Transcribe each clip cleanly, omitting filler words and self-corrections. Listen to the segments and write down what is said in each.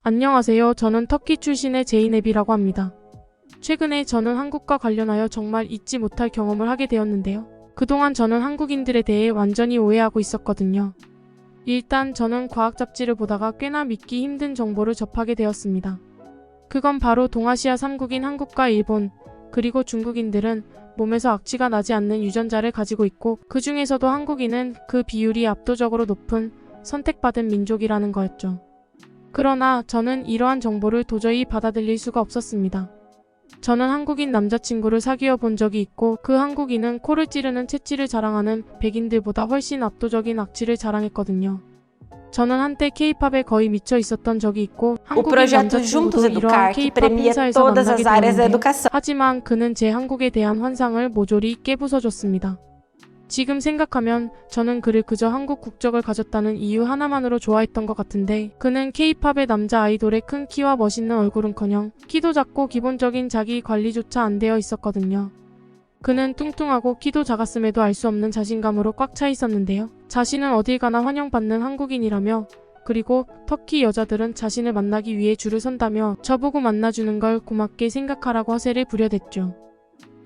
안녕하세요. 저는 터키 출신의 제이넵이라고 합니다. 최근에 저는 한국과 관련하여 정말 잊지 못할 경험을 하게 되었는데요. 그동안 저는 한국인들에 대해 완전히 오해하고 있었거든요. 일단 저는 과학 잡지를 보다가 꽤나 믿기 힘든 정보를 접하게 되었습니다. 그건 바로 동아시아 3국인 한국과 일본, 그리고 중국인들은 몸에서 악취가 나지 않는 유전자를 가지고 있고 그 중에서도 한국인은 그 비율이 압도적으로 높은 선택받은 민족이라는 거였죠. 그러나 저는 이러한 정보를 도저히 받아들일 수가 없었습니다. 저는 한국인 남자친구를 사귀어 본 적이 있고 그 한국인은 코를 찌르는 체취를 자랑하는 백인들보다 훨씬 압도적인 악취를 자랑했거든요. 저는 한때 K-팝에 거의 미쳐 있었던 적이 있고 O 한국인 projeto Juntos 남자친구도 이러한 Educar, que K-팝 premia 행사에서 todas 만나게 as áreas da 되었는데요. educação. 하지만 그는 제 한국에 대한 환상을 모조리 깨부숴줬습니다. 지금 생각하면 저는 그를 그저 한국 국적을 가졌다는 이유 하나만으로 좋아했던 것 같은데 그는 K-팝의 남자 아이돌의 큰 키와 멋있는 얼굴은커녕 키도 작고 기본적인 자기 관리조차 안 되어 있었거든요. 그는 뚱뚱하고 키도 작았음에도 알 수 없는 자신감으로 꽉 차 있었는데요. 자신은 어딜 가나 환영받는 한국인이라며 그리고 터키 여자들은 자신을 만나기 위해 줄을 선다며 저보고 만나주는 걸 고맙게 생각하라고 허세를 부려댔죠.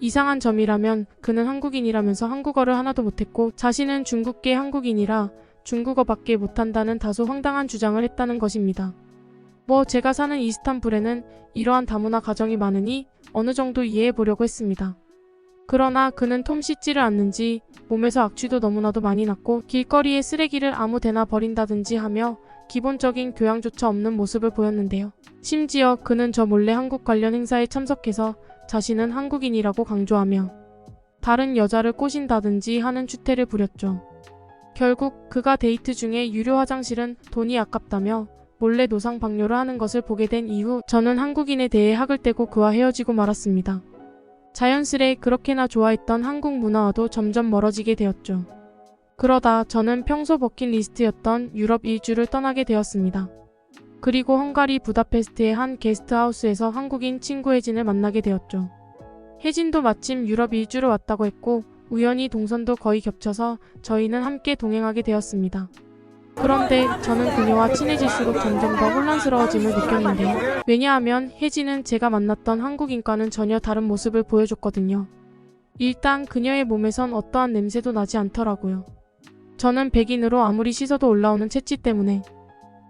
이상한 점이라면 그는 한국인이라면서 한국어를 하나도 못했고 자신은 중국계 한국인이라 중국어밖에 못한다는 다소 황당한 주장을 했다는 것입니다. 제가 사는 이스탄불에는 이러한 다문화 가정이 많으니 어느 정도 이해해 보려고 했습니다. 그러나 그는 톰 씻지를 않는지 몸에서 악취도 너무나도 많이 났고 길거리에 쓰레기를 아무데나 버린다든지 하며 기본적인 교양조차 없는 모습을 보였는데요. 심지어 그는 저 몰래 한국 관련 행사에 참석해서 자신은 한국인이라고 강조하며 다른 여자를 꼬신다든지 하는 추태를 부렸죠. 결국 그가 데이트 중에 유료 화장실은 돈이 아깝다며 몰래 노상 방뇨를 하는 것을 보게 된 이후 저는 한국인에 대해 학을 떼고 그와 헤어지고 말았습니다. 자연스레 그렇게나 좋아했던 한국 문화와도 점점 멀어지게 되었죠. 그러다 저는 평소 버킷리스트였던 유럽 일주를 떠나게 되었습니다. 그리고 헝가리 부다페스트의 한 게스트하우스에서 한국인 친구 혜진을 만나게 되었죠. 혜진도 마침 유럽 일주를 왔다고 했고 우연히 동선도 거의 겹쳐서 저희는 함께 동행하게 되었습니다. 그런데 저는 그녀와 친해질수록 점점 더 혼란스러워짐을 느꼈는데요. 왜냐하면 혜진은 제가 만났던 한국인과는 전혀 다른 모습을 보여줬거든요. 일단 그녀의 몸에선 어떠한 냄새도 나지 않더라고요. 저는 백인으로 아무리 씻어도 올라오는 채취 때문에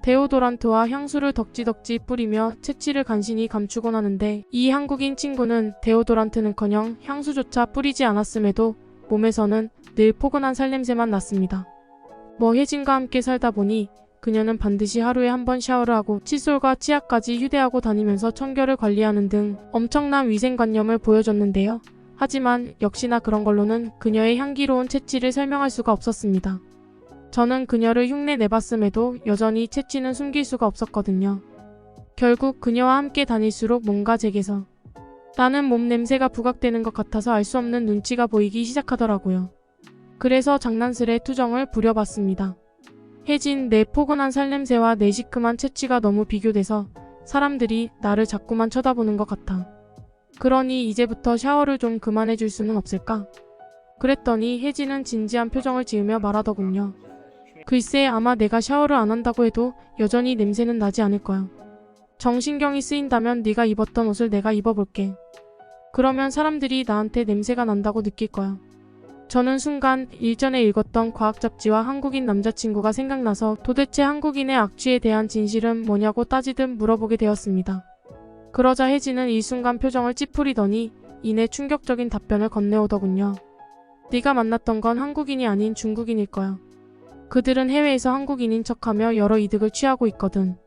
데오도란트와 향수를 덕지덕지 뿌리며 채취를 간신히 감추곤 하는데 이 한국인 친구는 데오도란트는커녕 향수조차 뿌리지 않았음에도 몸에서는 늘 포근한 살냄새만 났습니다. 혜진과 함께 살다 보니 그녀는 반드시 하루에 한 번 샤워를 하고 칫솔과 치약까지 휴대하고 다니면서 청결을 관리하는 등 엄청난 위생관념을 보여줬는데요. 하지만 역시나 그런 걸로는 그녀의 향기로운 채취를 설명할 수가 없었습니다. 저는 그녀를 흉내 내봤음에도 여전히 채취는 숨길 수가 없었거든요. 결국 그녀와 함께 다닐수록 뭔가 제게서 나는 몸 냄새가 부각되는 것 같아서 알 수 없는 눈치가 보이기 시작하더라고요. 그래서 장난스레 투정을 부려봤습니다. 혜진, 내 포근한 살냄새와 내 시큼한 채취가 너무 비교돼서 사람들이 나를 자꾸만 쳐다보는 것 같아. 그러니 이제부터 샤워를 좀 그만해 줄 수는 없을까? 그랬더니 혜진은 진지한 표정을 지으며 말하더군요. 글쎄 아마 내가 샤워를 안 한다고 해도 여전히 냄새는 나지 않을 거야. 정신경이 쓰인다면 네가 입었던 옷을 내가 입어볼게. 그러면 사람들이 나한테 냄새가 난다고 느낄 거야. 저는 순간 일전에 읽었던 과학 잡지와 한국인 남자친구가 생각나서 도대체 한국인의 악취에 대한 진실은 뭐냐고 따지듯 물어보게 되었습니다. 그러자 혜진은 일순간 표정을 찌푸리더니 이내 충격적인 답변을 건네오더군요. 네가 만났던 건 한국인이 아닌 중국인일 거야. 그들은 해외에서 한국인인 척하며 여러 이득을 취하고 있거든.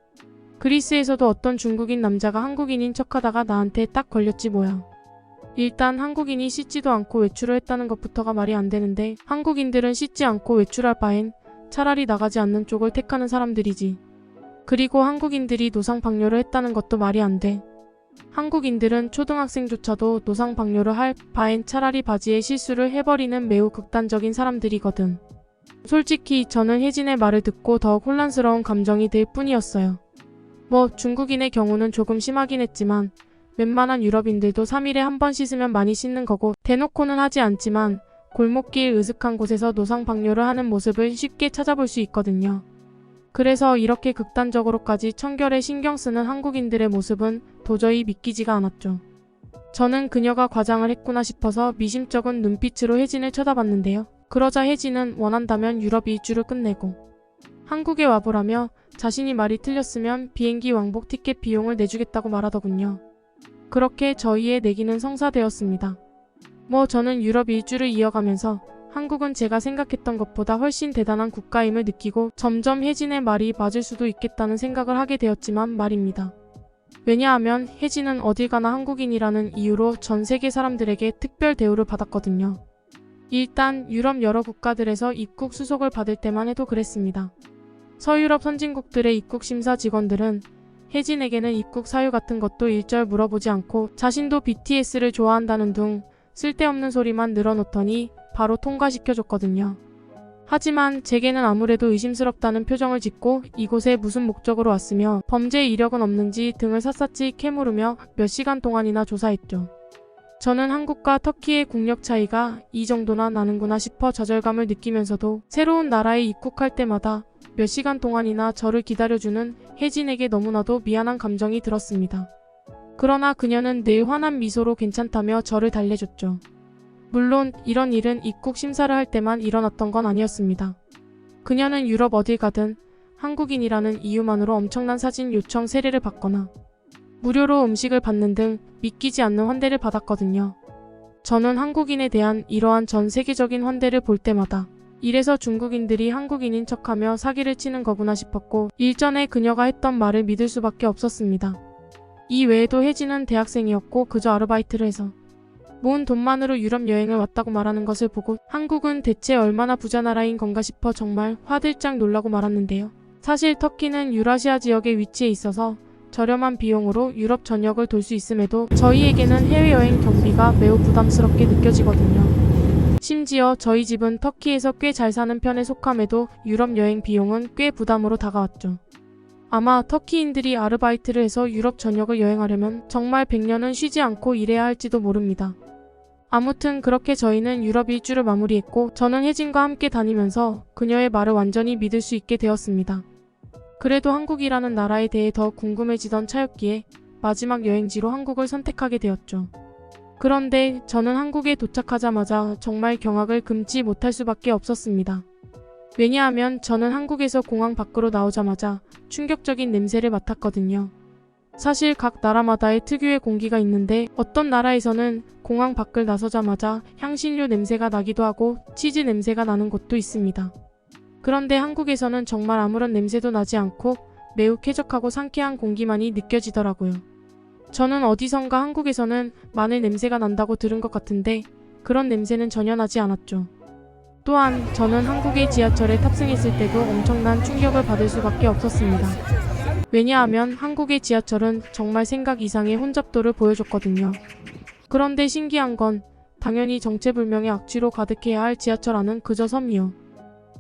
그리스에서도 어떤 중국인 남자가 한국인인 척하다가 나한테 딱 걸렸지 뭐야. 일단 한국인이 씻지도 않고 외출을 했다는 것부터가 말이 안 되는데 한국인들은 씻지 않고 외출할 바엔 차라리 나가지 않는 쪽을 택하는 사람들이지. 그리고 한국인들이 노상 방뇨를 했다는 것도 말이 안 돼. 한국인들은 초등학생조차도 노상 방뇨를 할 바엔 차라리 바지에 실수를 해버리는 매우 극단적인 사람들이거든. 솔직히 저는 혜진의 말을 듣고 더욱 혼란스러운 감정이 들 뿐이었어요. 중국인의 경우는 조금 심하긴 했지만 웬만한 유럽인들도 3일에 한 번 씻으면 많이 씻는 거고 대놓고는 하지 않지만 골목길 으슥한 곳에서 노상 방뇨를 하는 모습을 쉽게 찾아볼 수 있거든요. 그래서 이렇게 극단적으로까지 청결에 신경 쓰는 한국인들의 모습은 도저히 믿기지가 않았죠. 저는 그녀가 과장을 했구나 싶어서 미심쩍은 눈빛으로 혜진을 쳐다봤는데요. 그러자 혜진은 원한다면 유럽 일주를 끝내고 한국에 와보라며 자신이 말이 틀렸으면 비행기 왕복 티켓 비용을 내주겠다고 말하더군요. 그렇게 저희의 내기는 성사되었습니다. 저는 유럽 일주를 이어가면서 한국은 제가 생각했던 것보다 훨씬 대단한 국가임을 느끼고 점점 혜진의 말이 맞을 수도 있겠다는 생각을 하게 되었지만 말입니다. 왜냐하면 혜진은 어딜 가나 한국인이라는 이유로 전 세계 사람들에게 특별 대우를 받았거든요. 일단 유럽 여러 국가들에서 입국 수속을 받을 때만 해도 그랬습니다. 서유럽 선진국들의 입국 심사 직원들은 혜진에게는 입국 사유 같은 것도 일절 물어보지 않고 자신도 BTS를 좋아한다는 둥 쓸데없는 소리만 늘어놓더니 바로 통과시켜줬거든요. 하지만 제게는 아무래도 의심스럽다는 표정을 짓고 이곳에 무슨 목적으로 왔으며 범죄 이력은 없는지 등을 샅샅이 캐물으며 몇 시간 동안이나 조사했죠. 저는 한국과 터키의 국력 차이가 이 정도나 나는구나 싶어 좌절감을 느끼면서도 새로운 나라에 입국할 때마다 몇 시간 동안이나 저를 기다려주는 혜진에게 너무나도 미안한 감정이 들었습니다. 그러나 그녀는 늘 환한 미소로 괜찮다며 저를 달래줬죠. 물론 이런 일은 입국 심사를 할 때만 일어났던 건 아니었습니다. 그녀는 유럽 어딜 가든 한국인이라는 이유만으로 엄청난 사진 요청 세례를 받거나 무료로 음식을 받는 등 믿기지 않는 환대를 받았거든요. 저는 한국인에 대한 이러한 전 세계적인 환대를 볼 때마다 이래서 중국인들이 한국인인 척하며 사기를 치는 거구나 싶었고 일전에 그녀가 했던 말을 믿을 수밖에 없었습니다. 이 외에도 혜진은 대학생이었고 그저 아르바이트를 해서 모은 돈만으로 유럽 여행을 왔다고 말하는 것을 보고 한국은 대체 얼마나 부자 나라인 건가 싶어 정말 화들짝 놀라고 말았는데요. 사실 터키는 유라시아 지역에 위치해 있어서 저렴한 비용으로 유럽 전역을 돌 수 있음에도 저희에게는 해외여행 경비가 매우 부담스럽게 느껴지거든요. 심지어 저희 집은 터키에서 꽤 잘 사는 편에 속함에도 유럽 여행 비용은 꽤 부담으로 다가왔죠. 아마 터키인들이 아르바이트를 해서 유럽 전역을 여행하려면 정말 100년은 쉬지 않고 일해야 할지도 모릅니다. 아무튼 그렇게 저희는 유럽 일주를 마무리했고 저는 혜진과 함께 다니면서 그녀의 말을 완전히 믿을 수 있게 되었습니다. 그래도 한국이라는 나라에 대해 더 궁금해지던 차였기에 마지막 여행지로 한국을 선택하게 되었죠. 그런데 저는 한국에 도착하자마자 정말 경악을 금치 못할 수밖에 없었습니다. 왜냐하면 저는 한국에서 공항 밖으로 나오자마자 충격적인 냄새를 맡았거든요. 사실 각 나라마다의 특유의 공기가 있는데 어떤 나라에서는 공항 밖을 나서자마자 향신료 냄새가 나기도 하고 치즈 냄새가 나는 곳도 있습니다. 그런데 한국에서는 정말 아무런 냄새도 나지 않고 매우 쾌적하고 상쾌한 공기만이 느껴지더라고요. 저는 어디선가 한국에서는 마늘 냄새가 난다고 들은 것 같은데 그런 냄새는 전혀 나지 않았죠. 또한 저는 한국의 지하철에 탑승했을 때도 엄청난 충격을 받을 수밖에 없었습니다. 왜냐하면 한국의 지하철은 정말 생각 이상의 혼잡도를 보여줬거든요. 그런데 신기한 건 당연히 정체불명의 악취로 가득해야 할 지하철 안은 그저 섬유,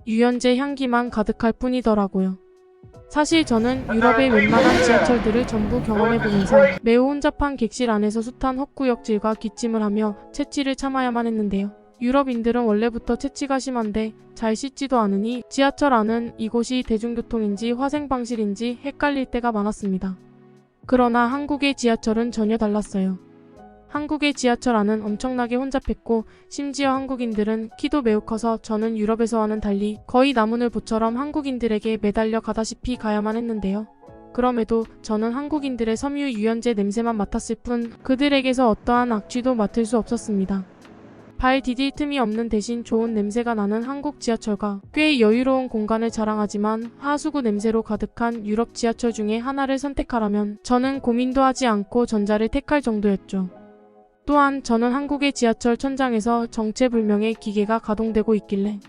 유연제 향기만 가득할 뿐이더라고요. 사실 저는 유럽의 웬만한 지하철들을 전부 경험해보면서 매우 혼잡한 객실 안에서 숱한 헛구역질과 기침을 하며 체취를 참아야만 했는데요. 유럽인들은 원래부터 체취가 심한데 잘 씻지도 않으니 지하철 안은 이곳이 대중교통인지 화생방실인지 헷갈릴 때가 많았습니다. 그러나 한국의 지하철은 전혀 달랐어요. 한국의 지하철 안은 엄청나게 혼잡했고 심지어 한국인들은 키도 매우 커서 저는 유럽에서와는 달리 거의 나무늘보처럼 한국인들에게 매달려 가다시피 가야만 했는데요. 그럼에도 저는 한국인들의 섬유 유연제 냄새만 맡았을 뿐 그들에게서 어떠한 악취도 맡을 수 없었습니다. 발 디딜 틈이 없는 대신 좋은 냄새가 나는 한국 지하철과 꽤 여유로운 공간을 자랑하지만 하수구 냄새로 가득한 유럽 지하철 중에 하나를 선택하라면 저는 고민도 하지 않고 전자를 택할 정도였죠. 또한 저는 한국의 지하철 천장에서 정체불명의 기계가 가동되고 있길래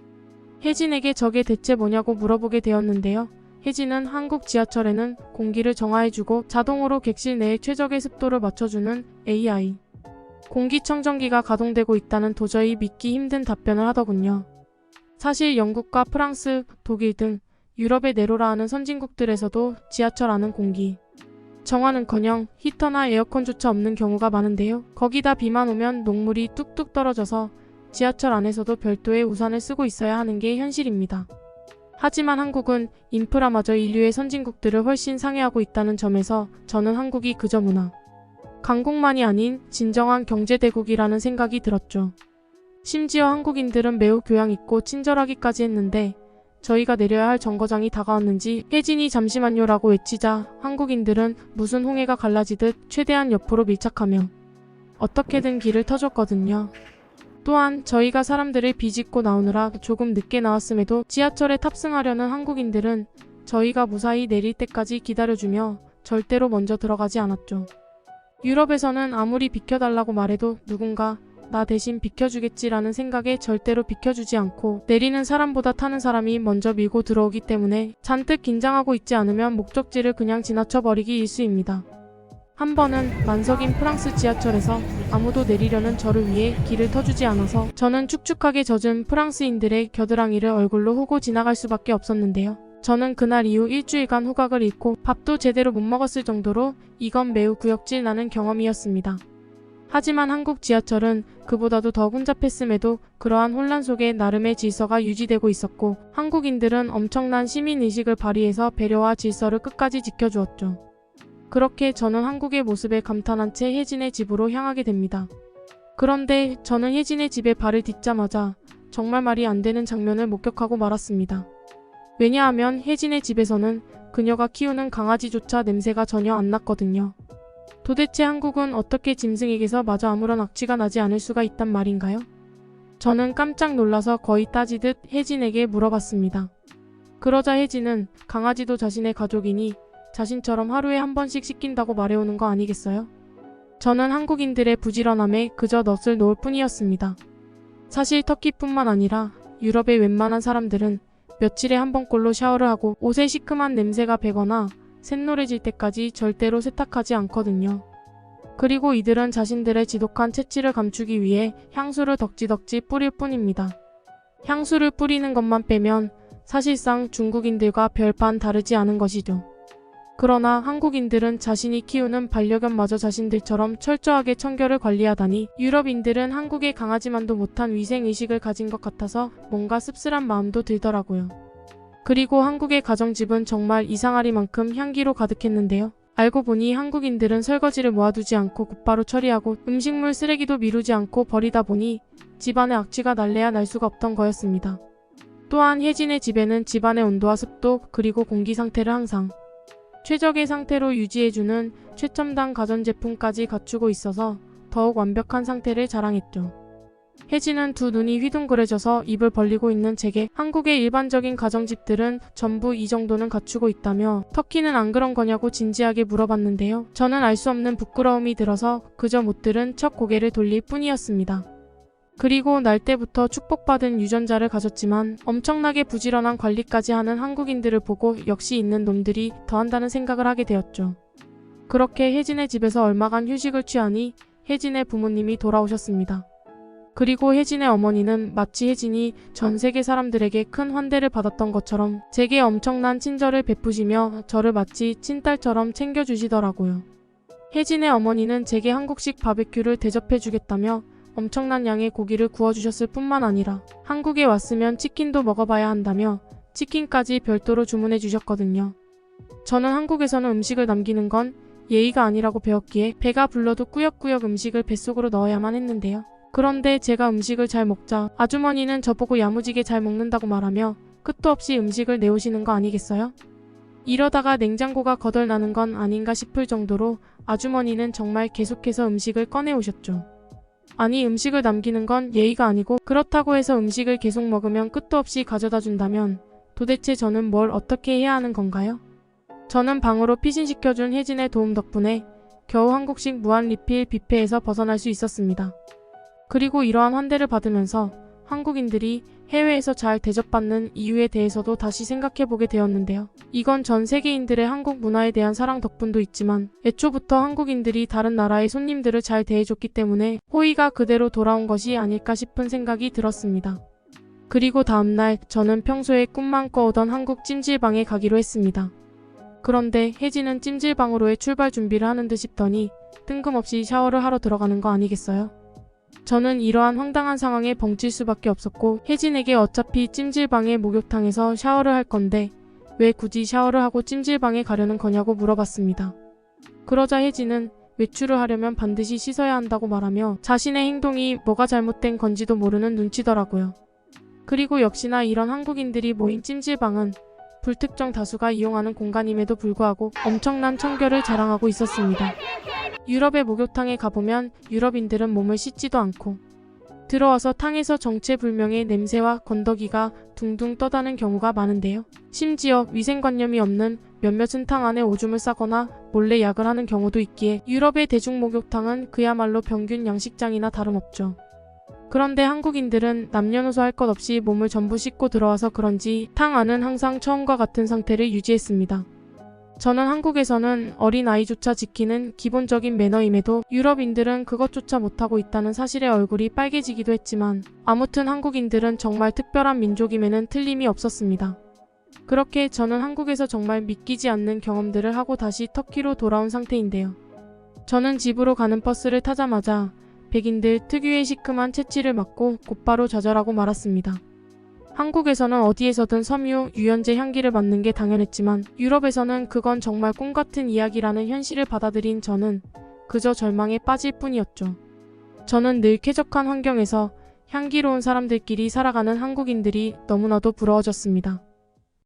혜진에게 저게 대체 뭐냐고 물어보게 되었는데요. 혜진은 한국 지하철에는 공기를 정화해주고 자동으로 객실 내의 최적의 습도를 맞춰주는 AI 공기청정기가 가동되고 있다는 도저히 믿기 힘든 답변을 하더군요. 사실 영국과 프랑스, 독일 등 유럽의 내로라 하는 선진국들에서도 지하철 안은 공기 정화는커녕 히터나 에어컨조차 없는 경우가 많은데요. 거기다 비만 오면 녹물이 뚝뚝 떨어져서 지하철 안에서도 별도의 우산을 쓰고 있어야 하는 게 현실입니다. 하지만 한국은 인프라마저 인류의 선진국들을 훨씬 상회하고 있다는 점에서 저는 한국이 그저 문화 강국만이 아닌 진정한 경제대국이라는 생각이 들었죠. 심지어 한국인들은 매우 교양 있고 친절하기까지 했는데 저희가 내려야 할 정거장이 다가왔는지 혜진이 잠시만요라고 외치자 한국인들은 무슨 홍해가 갈라지듯 최대한 옆으로 밀착하며 어떻게든 길을 터줬거든요. 또한 저희가 사람들을 비집고 나오느라 조금 늦게 나왔음에도 지하철에 탑승하려는 한국인들은 저희가 무사히 내릴 때까지 기다려주며 절대로 먼저 들어가지 않았죠. 유럽에서는 아무리 비켜달라고 말해도 누군가 나 대신 비켜주겠지라는 생각에 절대로 비켜주지 않고 내리는 사람보다 타는 사람이 먼저 밀고 들어오기 때문에 잔뜩 긴장하고 있지 않으면 목적지를 그냥 지나쳐버리기 일쑤입니다. 한 번은 만석인 프랑스 지하철에서 아무도 내리려는 저를 위해 길을 터주지 않아서 저는 축축하게 젖은 프랑스인들의 겨드랑이를 얼굴로 후고 지나갈 수밖에 없었는데요. 저는 그날 이후 일주일간 후각을 잃고 밥도 제대로 못 먹었을 정도로 이건 매우 구역질 나는 경험이었습니다. 하지만 한국 지하철은 그보다도 더 혼잡했음에도 그러한 혼란 속에 나름의 질서가 유지되고 있었고 한국인들은 엄청난 시민의식을 발휘해서 배려와 질서를 끝까지 지켜주었죠. 그렇게 저는 한국의 모습에 감탄한 채 혜진의 집으로 향하게 됩니다. 그런데 저는 혜진의 집에 발을 딛자마자 정말 말이 안 되는 장면을 목격하고 말았습니다. 왜냐하면 혜진의 집에서는 그녀가 키우는 강아지조차 냄새가 전혀 안 났거든요. 도대체 한국은 어떻게 짐승에게서 마저 아무런 악취가 나지 않을 수가 있단 말인가요? 저는 깜짝 놀라서 거의 따지듯 혜진에게 물어봤습니다. 그러자 혜진은 강아지도 자신의 가족이니 자신처럼 하루에 한 번씩 씻긴다고 말해오는 거 아니겠어요? 저는 한국인들의 부지런함에 그저 넛을 놓을 뿐이었습니다. 사실 터키뿐만 아니라 유럽의 웬만한 사람들은 며칠에 한 번꼴로 샤워를 하고 옷에 시큼한 냄새가 배거나 샛노래질 때까지 절대로 세탁하지 않거든요. 그리고 이들은 자신들의 지독한 체취를 감추기 위해 향수를 덕지덕지 뿌릴 뿐입니다. 향수를 뿌리는 것만 빼면 사실상 중국인들과 별반 다르지 않은 것이죠. 그러나 한국인들은 자신이 키우는 반려견마저 자신들처럼 철저하게 청결을 관리하다니 유럽인들은 한국의 강아지만도 못한 위생의식을 가진 것 같아서 뭔가 씁쓸한 마음도 들더라고요. 그리고 한국의 가정집은 정말 이상하리만큼 향기로 가득했는데요. 알고 보니 한국인들은 설거지를 모아두지 않고 곧바로 처리하고 음식물 쓰레기도 미루지 않고 버리다 보니 집안에 악취가 날래야 날 수가 없던 거였습니다. 또한 혜진의 집에는 집안의 온도와 습도 그리고 공기 상태를 항상 최적의 상태로 유지해주는 최첨단 가전제품까지 갖추고 있어서 더욱 완벽한 상태를 자랑했죠. 혜진은 두 눈이 휘둥그레져서 입을 벌리고 있는 제게 한국의 일반적인 가정집들은 전부 이 정도는 갖추고 있다며 터키는 안 그런 거냐고 진지하게 물어봤는데요. 저는 알 수 없는 부끄러움이 들어서 그저 못 들은 척 고개를 돌릴 뿐이었습니다. 그리고 날 때부터 축복받은 유전자를 가졌지만 엄청나게 부지런한 관리까지 하는 한국인들을 보고 역시 있는 놈들이 더한다는 생각을 하게 되었죠. 그렇게 혜진의 집에서 얼마간 휴식을 취하니 혜진의 부모님이 돌아오셨습니다. 그리고 혜진의 어머니는 마치 혜진이 전 세계 사람들에게 큰 환대를 받았던 것처럼 제게 엄청난 친절을 베푸시며 저를 마치 친딸처럼 챙겨주시더라고요. 혜진의 어머니는 제게 한국식 바베큐를 대접해주겠다며 엄청난 양의 고기를 구워주셨을 뿐만 아니라 한국에 왔으면 치킨도 먹어봐야 한다며 치킨까지 별도로 주문해 주셨거든요. 저는 한국에서는 음식을 남기는 건 예의가 아니라고 배웠기에 배가 불러도 꾸역꾸역 음식을 뱃속으로 넣어야만 했는데요. 그런데 제가 음식을 잘 먹자 아주머니는 저보고 야무지게 잘 먹는다고 말하며 끝도 없이 음식을 내오시는 거 아니겠어요? 이러다가 냉장고가 거덜나는 건 아닌가 싶을 정도로 아주머니는 정말 계속해서 음식을 꺼내오셨죠. 아니 음식을 남기는 건 예의가 아니고 그렇다고 해서 음식을 계속 먹으면 끝도 없이 가져다 준다면 도대체 저는 뭘 어떻게 해야 하는 건가요? 저는 방으로 피신시켜준 혜진의 도움 덕분에 겨우 한국식 무한 리필 뷔페에서 벗어날 수 있었습니다. 그리고 이러한 환대를 받으면서 한국인들이 해외에서 잘 대접받는 이유에 대해서도 다시 생각해보게 되었는데요. 이건 전 세계인들의 한국 문화에 대한 사랑 덕분도 있지만 애초부터 한국인들이 다른 나라의 손님들을 잘 대해줬기 때문에 호의가 그대로 돌아온 것이 아닐까 싶은 생각이 들었습니다. 그리고 다음날 저는 평소에 꿈만 꿔오던 한국 찜질방에 가기로 했습니다. 그런데 혜진은 찜질방으로의 출발 준비를 하는 듯 싶더니 뜬금없이 샤워를 하러 들어가는 거 아니겠어요? 저는 이러한 황당한 상황에 벙칠 수밖에 없었고 혜진에게 어차피 찜질방에 목욕탕에서 샤워를 할 건데 왜 굳이 샤워를 하고 찜질방에 가려는 거냐고 물어봤습니다. 그러자 혜진은 외출을 하려면 반드시 씻어야 한다고 말하며 자신의 행동이 뭐가 잘못된 건지도 모르는 눈치더라고요. 그리고 역시나 이런 한국인들이 모인 찜질방은 불특정 다수가 이용하는 공간임에도 불구하고 엄청난 청결을 자랑하고 있었습니다. 유럽의 목욕탕에 가보면 유럽인들은 몸을 씻지도 않고 들어와서 탕에서 정체불명의 냄새와 건더기가 둥둥 떠다는 경우가 많은데요. 심지어 위생관념이 없는 몇몇은 탕 안에 오줌을 싸거나 몰래 약을 하는 경우도 있기에 유럽의 대중목욕탕은 그야말로 평균 양식장이나 다름없죠. 그런데 한국인들은 남녀노소 할 것 없이 몸을 전부 씻고 들어와서 그런지 탕 안은 항상 처음과 같은 상태를 유지했습니다. 저는 한국에서는 어린아이조차 지키는 기본적인 매너임에도 유럽인들은 그것조차 못하고 있다는 사실에 얼굴이 빨개지기도 했지만 아무튼 한국인들은 정말 특별한 민족임에는 틀림이 없었습니다. 그렇게 저는 한국에서 정말 믿기지 않는 경험들을 하고 다시 터키로 돌아온 상태인데요. 저는 집으로 가는 버스를 타자마자 백인들 특유의 시큼한 채취를 맞고 곧바로 좌절하고 말았습니다. 한국에서는 어디에서든 섬유, 유연제 향기를 맡는 게 당연했지만 유럽에서는 그건 정말 꿈같은 이야기라는 현실을 받아들인 저는 그저 절망에 빠질 뿐이었죠. 저는 늘 쾌적한 환경에서 향기로운 사람들끼리 살아가는 한국인들이 너무나도 부러워졌습니다.